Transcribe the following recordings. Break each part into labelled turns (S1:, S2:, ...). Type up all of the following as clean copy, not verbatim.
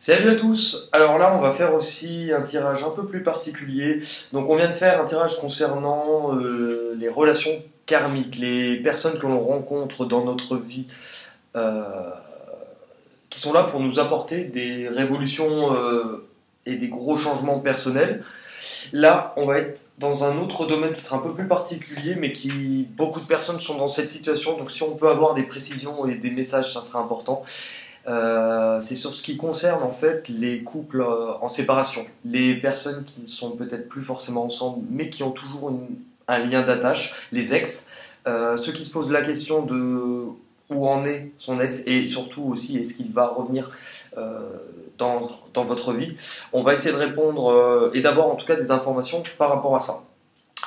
S1: Salut à tous! Alors là, on va faire aussi un tirage un peu plus particulier. Donc on vient de faire un tirage concernant les relations karmiques, les personnes que l'on rencontre dans notre vie, euh, qui sont là pour nous apporter des révolutions et des gros changements personnels. Là, on va être dans un autre domaine qui sera un peu plus particulier, mais qui beaucoup de personnes sont dans cette situation. Donc si on peut avoir des précisions et des messages, ça sera important. C'est sur ce qui concerne en fait les couples en séparation, les personnes qui ne sont peut-être plus forcément ensemble, mais qui ont toujours un lien d'attache, les ex, ceux qui se posent la question de où en est son ex et surtout aussi est-ce qu'il va revenir dans votre vie. On va essayer de répondre et d'avoir en tout cas des informations par rapport à ça.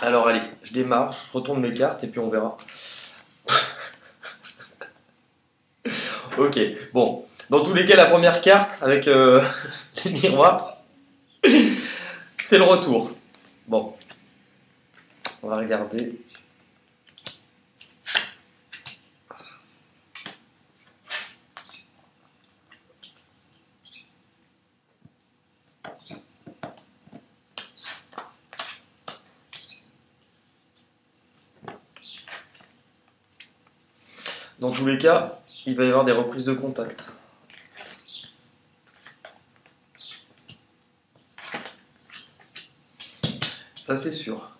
S1: Alors allez, je démarre, je retourne mes cartes et puis on verra. Ok, bon. Dans tous les cas, la première carte avec les miroirs, c'est le retour. Bon, on va regarder. Dans tous les cas, il va y avoir des reprises de contact. Ça, c'est sûr.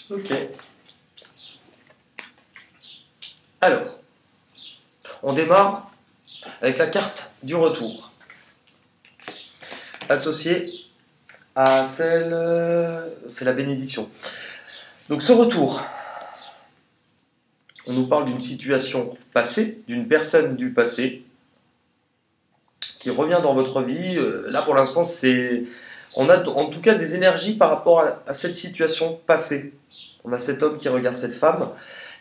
S1: Ok. Alors, on démarre avec la carte du retour, associée à celle, c'est la bénédiction. Donc ce retour, on nous parle d'une situation passée, d'une personne du passé qui revient dans votre vie. Là pour l'instant, on a en tout cas des énergies par rapport à cette situation passée. On a cet homme qui regarde cette femme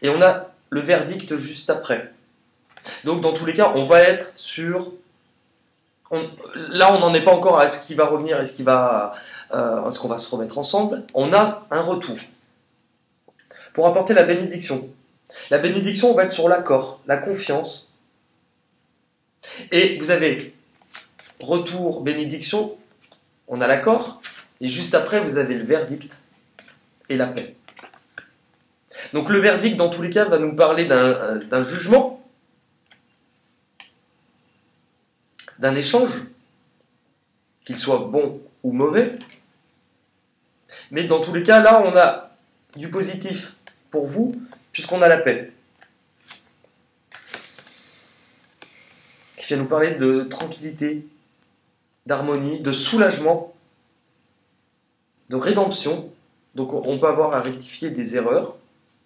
S1: et on a le verdict juste après. Donc dans tous les cas, on va être sur... Là, on n'en est pas encore à est-ce qu'il va revenir, est-ce qu'on va se remettre ensemble. On a un retour pour apporter la bénédiction. La bénédiction, on va être sur l'accord, la confiance. Et vous avez retour, bénédiction, on a l'accord. Et juste après, vous avez le verdict et la paix. Donc le verdict, dans tous les cas, va nous parler d'un jugement, d'un échange, qu'il soit bon ou mauvais. Mais dans tous les cas, là, on a du positif pour vous, puisqu'on a la paix. Qui vient nous parler de tranquillité, d'harmonie, de soulagement, de rédemption. Donc on peut avoir à rectifier des erreurs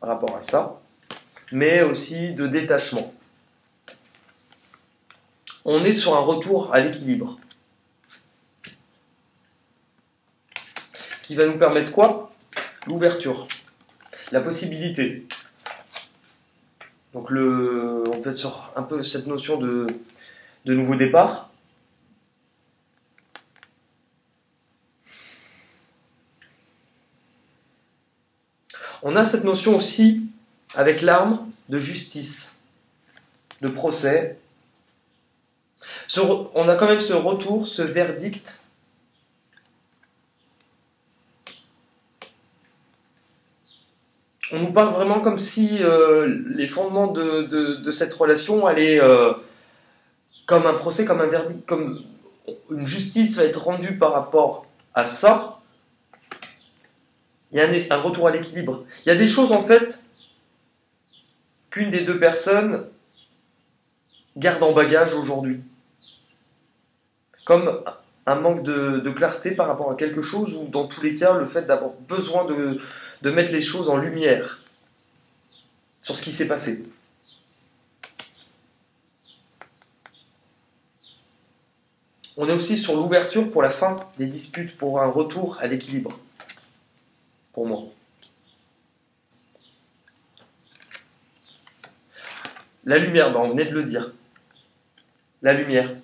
S1: par rapport à ça, mais aussi de détachement. On est sur un retour à l'équilibre. Qui va nous permettre quoi? L'ouverture, la possibilité. Donc on peut être sur un peu cette notion de nouveau départ. On a cette notion aussi avec l'arme de justice, de procès. On a quand même ce retour, ce verdict. On nous parle vraiment comme si les fondements de cette relation allaient comme un procès, comme un verdict, comme une justice va être rendue par rapport à ça. Il y a un retour à l'équilibre. Il y a des choses en fait qu'une des deux personnes garde en bagage aujourd'hui. Comme un manque de clarté par rapport à quelque chose, ou dans tous les cas, le fait d'avoir besoin de mettre les choses en lumière sur ce qui s'est passé. On est aussi sur l'ouverture pour la fin des disputes, pour un retour à l'équilibre. Pour moi. La lumière, ben on venait de le dire. La lumière.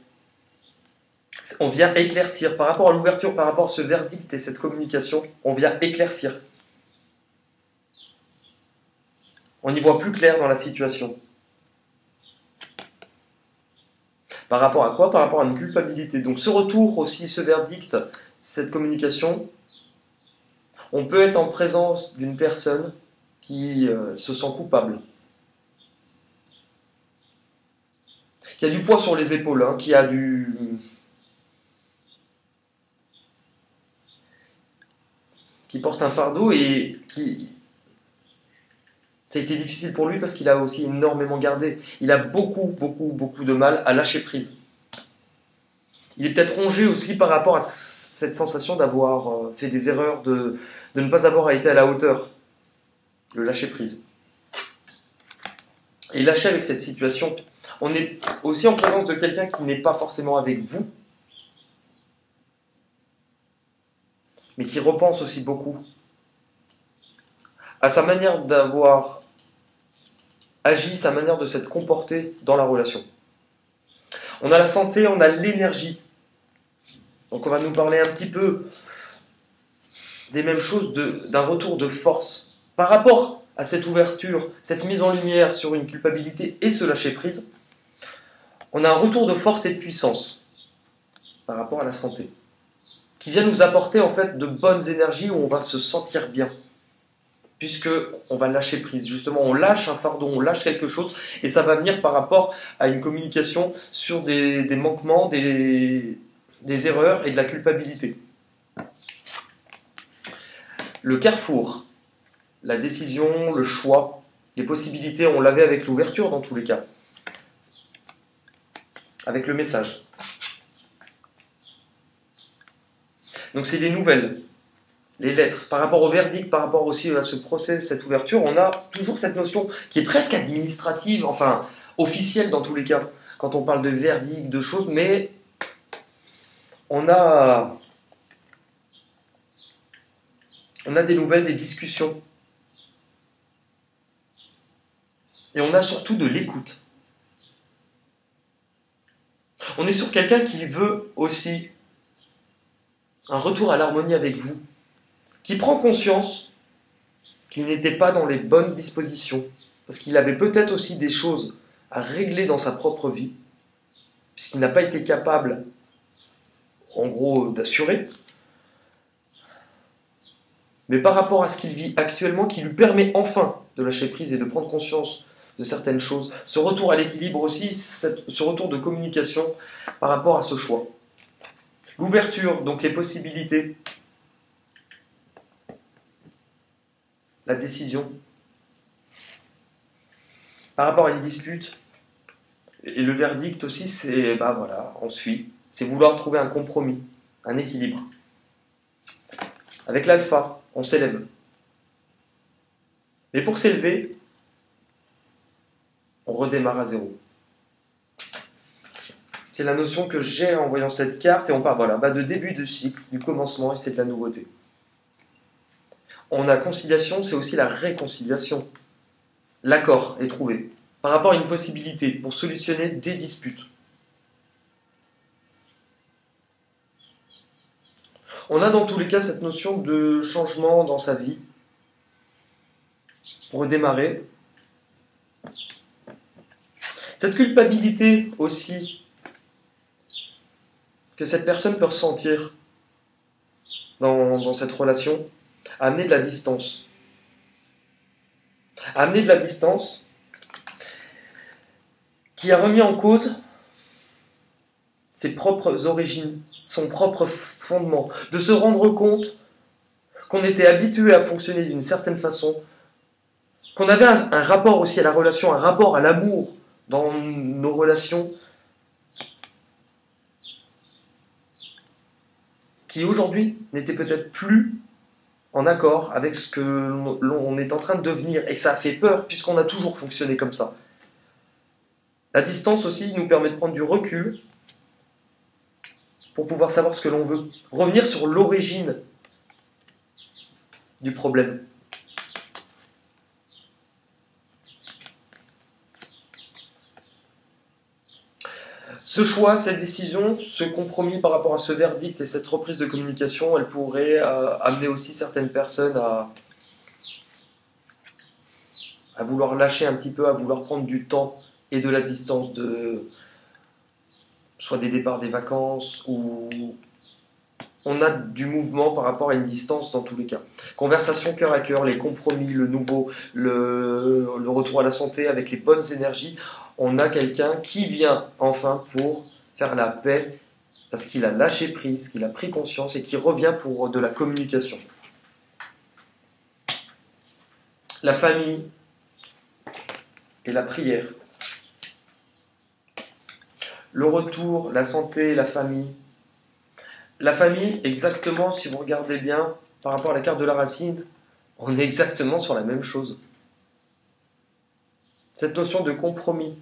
S1: On vient éclaircir. Par rapport à l'ouverture, par rapport à ce verdict et cette communication, on vient éclaircir. On y voit plus clair dans la situation. Par rapport à quoi? Par rapport à une culpabilité. Donc ce retour aussi, ce verdict, cette communication, on peut être en présence d'une personne qui se sent coupable, qui a du poids sur les épaules, hein, qui porte un fardeau et qui... Ça a été difficile pour lui parce qu'il a aussi énormément gardé. Il a beaucoup de mal à lâcher prise. Il est peut-être rongé aussi par rapport à cette sensation d'avoir fait des erreurs, de ne pas avoir été à la hauteur. Le lâcher prise. Et lâcher avec cette situation. On est aussi en présence de quelqu'un qui n'est pas forcément avec vous, mais qui repense aussi beaucoup à sa manière d'avoir agi, sa manière de s'être comporté dans la relation. On a la santé, on a l'énergie. Donc on va nous parler un petit peu des mêmes choses, d'un retour de force. Par rapport à cette ouverture, cette mise en lumière sur une culpabilité et ce lâcher prise, on a un retour de force et de puissance par rapport à la santé, qui vient nous apporter en fait de bonnes énergies où on va se sentir bien. Puisque on va lâcher prise, justement, on lâche un fardeau, on lâche quelque chose, et ça va venir par rapport à une communication sur des manquements, des erreurs et de la culpabilité. Le carrefour, la décision, le choix, les possibilités, on l'avait avec l'ouverture dans tous les cas, avec le message. Donc c'est les nouvelles. Les lettres, par rapport au verdict, par rapport aussi à ce procès, cette ouverture, on a toujours cette notion qui est presque administrative, enfin officielle dans tous les cas, quand on parle de verdict, de choses, mais on a des nouvelles, des discussions. Et on a surtout de l'écoute. On est sur quelqu'un qui veut aussi un retour à l'harmonie avec vous, qui prend conscience qu'il n'était pas dans les bonnes dispositions, parce qu'il avait peut-être aussi des choses à régler dans sa propre vie, puisqu'il n'a pas été capable, en gros, d'assurer, mais par rapport à ce qu'il vit actuellement, qui lui permet enfin de lâcher prise et de prendre conscience de certaines choses, ce retour à l'équilibre aussi, ce retour de communication par rapport à ce choix. L'ouverture, donc les possibilités, la décision, par rapport à une dispute, et le verdict aussi, c'est, voilà, on suit, c'est vouloir trouver un compromis, un équilibre. Avec l'alpha, on s'élève. Mais pour s'élever, on redémarre à zéro. C'est la notion que j'ai en voyant cette carte, et on parle de début de cycle, du commencement, et c'est de la nouveauté. On a conciliation, c'est aussi la réconciliation. L'accord est trouvé par rapport à une possibilité pour solutionner des disputes. On a dans tous les cas cette notion de changement dans sa vie pour redémarrer. Cette culpabilité aussi que cette personne peut ressentir dans cette relation a amené de la distance. A amené de la distance qui a remis en cause ses propres origines, son propre fondement, de se rendre compte qu'on était habitué à fonctionner d'une certaine façon, qu'on avait un rapport aussi à la relation, un rapport à l'amour dans nos relations, qui aujourd'hui n'était peut-être plus en accord avec ce que l'on est en train de devenir, et que ça a fait peur puisqu'on a toujours fonctionné comme ça. La distance aussi nous permet de prendre du recul pour pouvoir savoir ce que l'on veut. Revenir sur l'origine du problème. Ce choix, cette décision, ce compromis par rapport à ce verdict et cette reprise de communication, elle pourrait amener aussi certaines personnes à vouloir lâcher un petit peu, à vouloir prendre du temps et de la distance, soit des départs des vacances, ou on a du mouvement par rapport à une distance dans tous les cas. Conversation cœur à cœur, les compromis, le nouveau, le retour à la santé avec les bonnes énergies. On a quelqu'un qui vient enfin pour faire la paix parce qu'il a lâché prise, qu'il a pris conscience et qui revient pour de la communication. La famille et la prière. Le retour, la santé, la famille. La famille, exactement, si vous regardez bien, par rapport à la carte de la racine, on est exactement sur la même chose. Cette notion de compromis,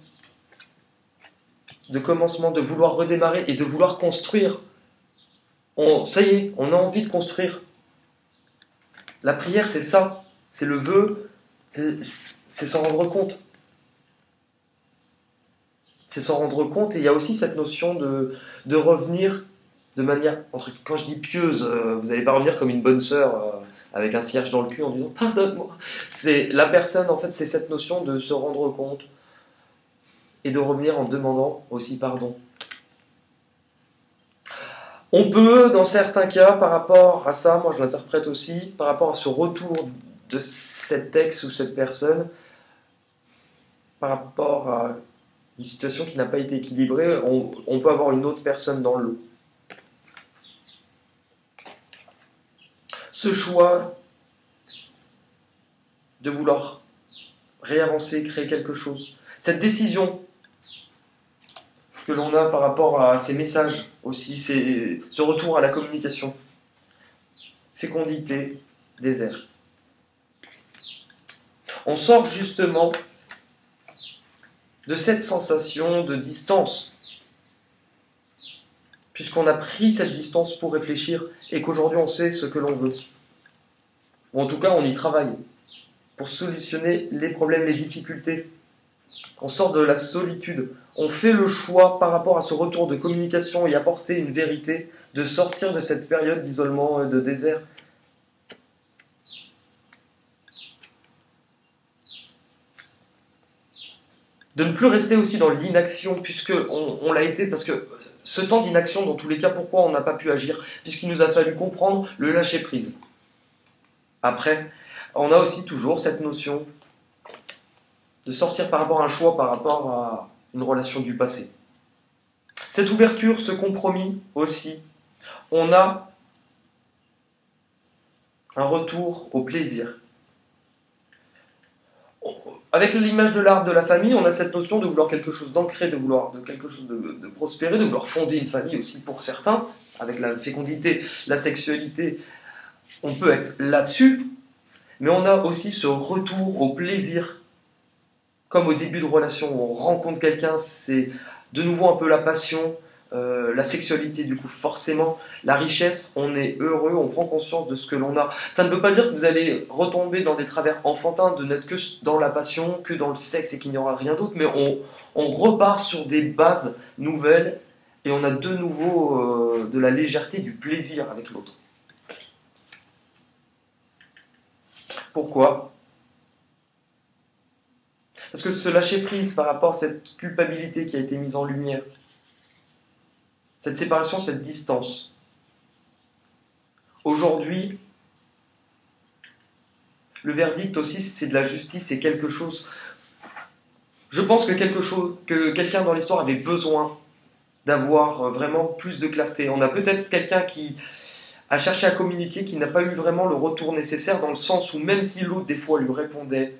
S1: de commencement, de vouloir redémarrer et de vouloir construire. Ça y est, on a envie de construire. La prière, c'est ça. C'est le vœu, c'est s'en rendre compte. C'est s'en rendre compte, et il y a aussi cette notion de revenir de manière, quand je dis pieuse, vous n'allez pas revenir comme une bonne sœur avec un cierge dans le cul en disant pardonne-moi. C'est la personne, en fait, c'est cette notion de se rendre compte et de revenir en demandant aussi pardon. On peut, dans certains cas, par rapport à ça, moi je l'interprète aussi, par rapport à ce retour de cet ex ou cette personne, par rapport à une situation qui n'a pas été équilibrée, on peut avoir une autre personne dans le lot. Ce choix de vouloir réavancer, créer quelque chose, cette décision que l'on a par rapport à ces messages aussi, ce retour à la communication, fécondité, désert. On sort justement de cette sensation de distance, puisqu'on a pris cette distance pour réfléchir et qu'aujourd'hui on sait ce que l'on veut. Ou en tout cas on y travaille pour solutionner les problèmes, les difficultés. On sort de la solitude. On fait le choix par rapport à ce retour de communication et apporter une vérité, de sortir de cette période d'isolement, de désert. De ne plus rester aussi dans l'inaction, puisque on l'a été, parce que ce temps d'inaction, dans tous les cas, pourquoi on n'a pas pu agir? Puisqu'il nous a fallu comprendre le lâcher-prise. Après, on a aussi toujours cette notion de sortir par rapport à un choix, par rapport à une relation du passé. Cette ouverture, ce compromis aussi, on a un retour au plaisir. Avec l'image de l'arbre de la famille, on a cette notion de vouloir quelque chose d'ancré, de quelque chose de prospérer, de vouloir fonder une famille aussi pour certains, avec la fécondité, la sexualité. On peut être là-dessus, mais on a aussi ce retour au plaisir. Comme au début de relation, où on rencontre quelqu'un, c'est de nouveau un peu la passion, la sexualité, du coup forcément, la richesse, on est heureux, on prend conscience de ce que l'on a. Ça ne veut pas dire que vous allez retomber dans des travers enfantins, de n'être que dans la passion, que dans le sexe et qu'il n'y aura rien d'autre, mais on repart sur des bases nouvelles et on a de nouveau de la légèreté, du plaisir avec l'autre. Pourquoi ? Parce que ce lâcher-prise par rapport à cette culpabilité qui a été mise en lumière, cette séparation, cette distance. Aujourd'hui, le verdict aussi, c'est de la justice, c'est quelque chose. Je pense que quelqu'un dans l'histoire avait besoin d'avoir vraiment plus de clarté. On a peut-être quelqu'un qui a cherché à communiquer, qui n'a pas eu vraiment le retour nécessaire, dans le sens où même si l'autre des fois lui répondait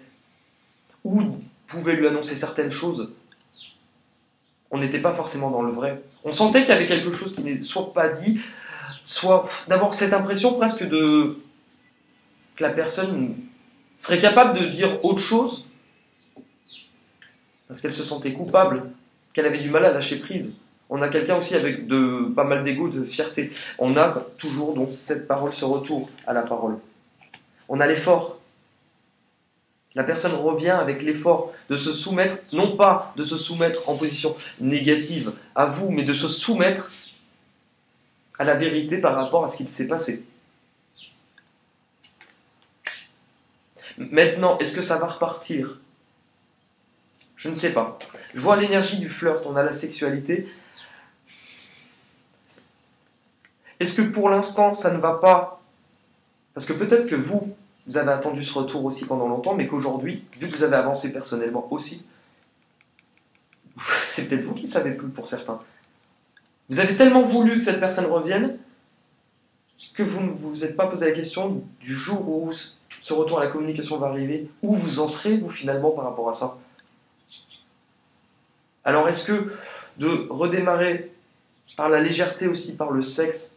S1: ou pouvait lui annoncer certaines choses, on n'était pas forcément dans le vrai. On sentait qu'il y avait quelque chose qui n'est soit pas dit, soit d'avoir cette impression presque que la personne serait capable de dire autre chose parce qu'elle se sentait coupable, qu'elle avait du mal à lâcher prise. On a quelqu'un aussi avec pas mal d'ego, de fierté. On a toujours donc cette parole, ce retour à la parole. On a l'effort. La personne revient avec l'effort de se soumettre, non pas de se soumettre en position négative à vous, mais de se soumettre à la vérité par rapport à ce qu'il s'est passé. Maintenant, est-ce que ça va repartir? Je ne sais pas. Je vois l'énergie du flirt, on a la sexualité. Est-ce que pour l'instant, ça ne va pas? Parce que peut-être que vous avez attendu ce retour aussi pendant longtemps, mais qu'aujourd'hui, vu que vous avez avancé personnellement aussi, c'est peut-être vous qui ne savez plus pour certains. Vous avez tellement voulu que cette personne revienne que vous ne vous êtes pas posé la question du jour où ce retour à la communication va arriver, où vous en serez, vous, finalement, par rapport à ça. Alors, est-ce que de redémarrer par la légèreté aussi, par le sexe,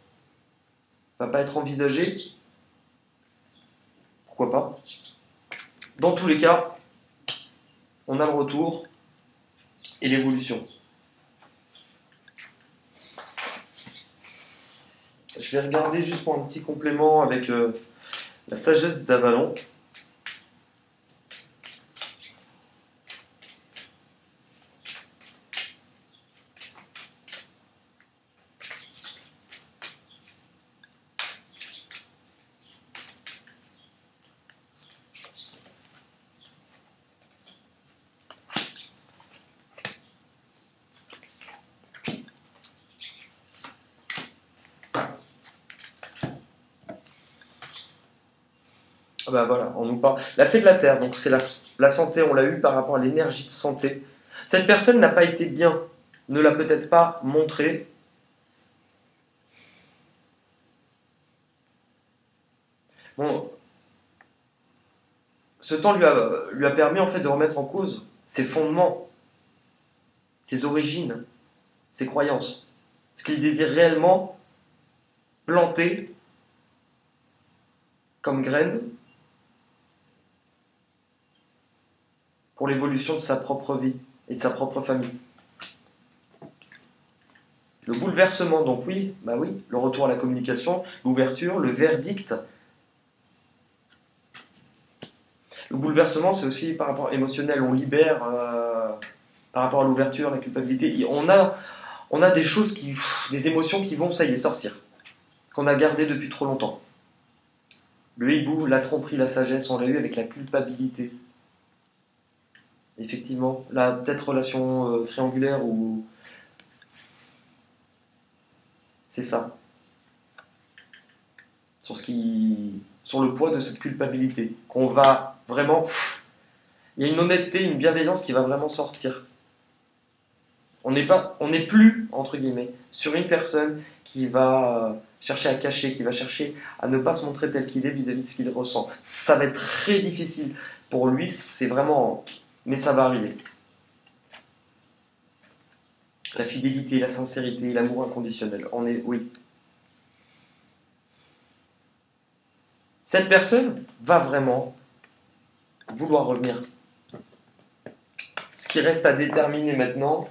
S1: va pas être envisagé? Pourquoi pas? Dans tous les cas, on a le retour et l'évolution. Je vais regarder juste pour un petit complément avec la sagesse d'Avalon. Bah voilà, on nous parle. La fée de la Terre, donc c'est la santé, on l'a eu par rapport à l'énergie de santé. Cette personne n'a pas été bien, ne l'a peut-être pas montré. Bon, ce temps lui a permis en fait de remettre en cause ses fondements, ses origines, ses croyances. Ce qu'il désire réellement planter comme graine pour l'évolution de sa propre vie et de sa propre famille. Le bouleversement, donc oui, bah oui, le retour à la communication, l'ouverture, le verdict. Le bouleversement, c'est aussi par rapport émotionnel, on libère par rapport à l'ouverture, la culpabilité. On a des choses des émotions qui vont, ça y est, sortir, qu'on a gardées depuis trop longtemps. Le hibou, la tromperie, la sagesse, on l'a eu avec la culpabilité. Effectivement, la peut-être relation triangulaire ou c'est ça. Sur le poids de cette culpabilité, qu'on va vraiment, il y a une honnêteté, une bienveillance qui va vraiment sortir. On n'est plus entre guillemets sur une personne qui va chercher à cacher, qui va chercher à ne pas se montrer tel qu'il est vis-à-vis de ce qu'il ressent. Ça va être très difficile pour lui, c'est vraiment, mais ça va arriver. La fidélité, la sincérité, l'amour inconditionnel. Oui. Cette personne va vraiment vouloir revenir. Ce qui reste à déterminer maintenant,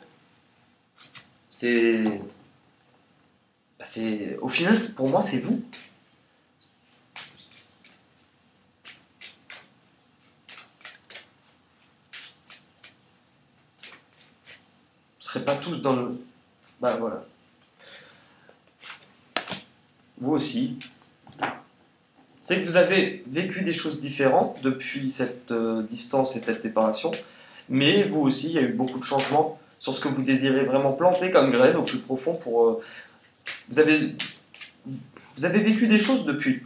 S1: au final, pour moi, c'est vous. Vous ne serez pas tous dans le... Bah voilà. Vous aussi. C'est que vous avez vécu des choses différentes depuis cette distance et cette séparation, mais vous aussi, il y a eu beaucoup de changements sur ce que vous désirez vraiment planter comme graine au plus profond pour... Vous avez vécu des choses depuis.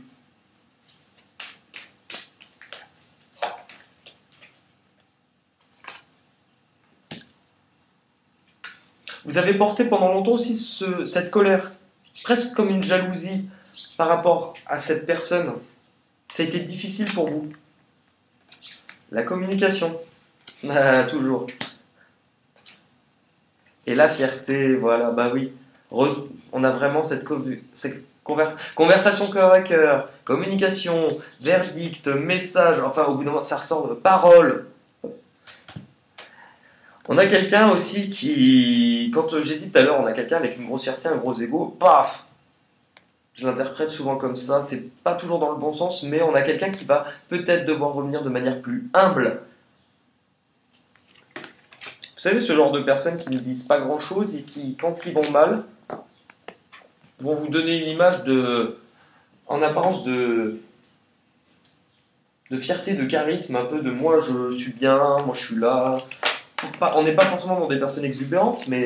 S1: Vous avez porté pendant longtemps aussi cette colère, presque comme une jalousie par rapport à cette personne. Ça a été difficile pour vous. La communication, toujours. Et la fierté, voilà, bah oui. On a vraiment cette conversation cœur à cœur, communication, verdict, message, enfin au bout d'un moment ça ressort de parole. On a quelqu'un aussi qui, quand j'ai dit tout à l'heure, on a quelqu'un avec une grosse fierté, un gros ego, paf, Je l'interprète souvent comme ça, c'est pas toujours dans le bon sens, mais on a quelqu'un qui va peut-être devoir revenir de manière plus humble. Vous savez, ce genre de personnes qui ne disent pas grand-chose et qui, quand ils vont mal, vont vous donner une image en apparence de fierté, de charisme, un peu de moi je suis bien, moi je suis là. On n'est pas forcément dans des personnes exubérantes, mais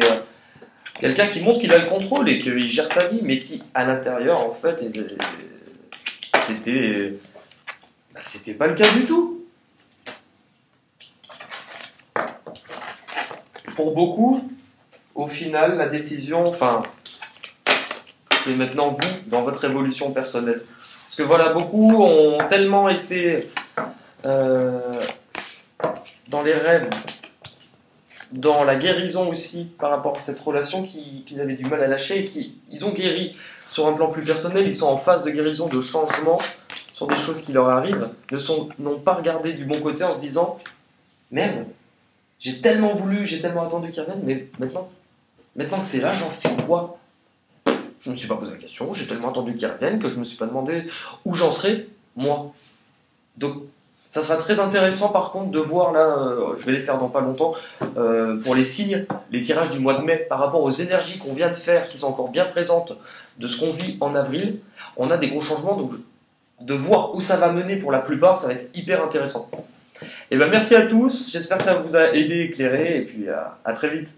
S1: quelqu'un qui montre qu'il a le contrôle et qu'il gère sa vie, mais qui, à l'intérieur, en fait, c'était pas le cas du tout. Pour beaucoup, au final, la décision, enfin, c'est maintenant vous, dans votre évolution personnelle. Parce que voilà, beaucoup ont tellement été dans les rêves, dans la guérison aussi par rapport à cette relation qu'ils avaient du mal à lâcher et qu'ils ont guéri sur un plan plus personnel, ils sont en phase de guérison, de changement sur des choses qui leur arrivent, n'ont pas regardé du bon côté en se disant merde, j'ai tellement voulu, j'ai tellement attendu qu'ils reviennent, mais maintenant que c'est là, j'en fais quoi? Je ne me suis pas posé la question, j'ai tellement attendu qu'ils reviennent que je ne me suis pas demandé où j'en serais, moi. Donc, ça sera très intéressant par contre de voir là, je vais les faire dans pas longtemps, pour les signes, les tirages du mois de mai par rapport aux énergies qu'on vient de faire, qui sont encore bien présentes de ce qu'on vit en avril. On a des gros changements, donc de voir où ça va mener pour la plupart, ça va être hyper intéressant. Et ben merci à tous, j'espère que ça vous a aidé, éclairé, et puis à très vite.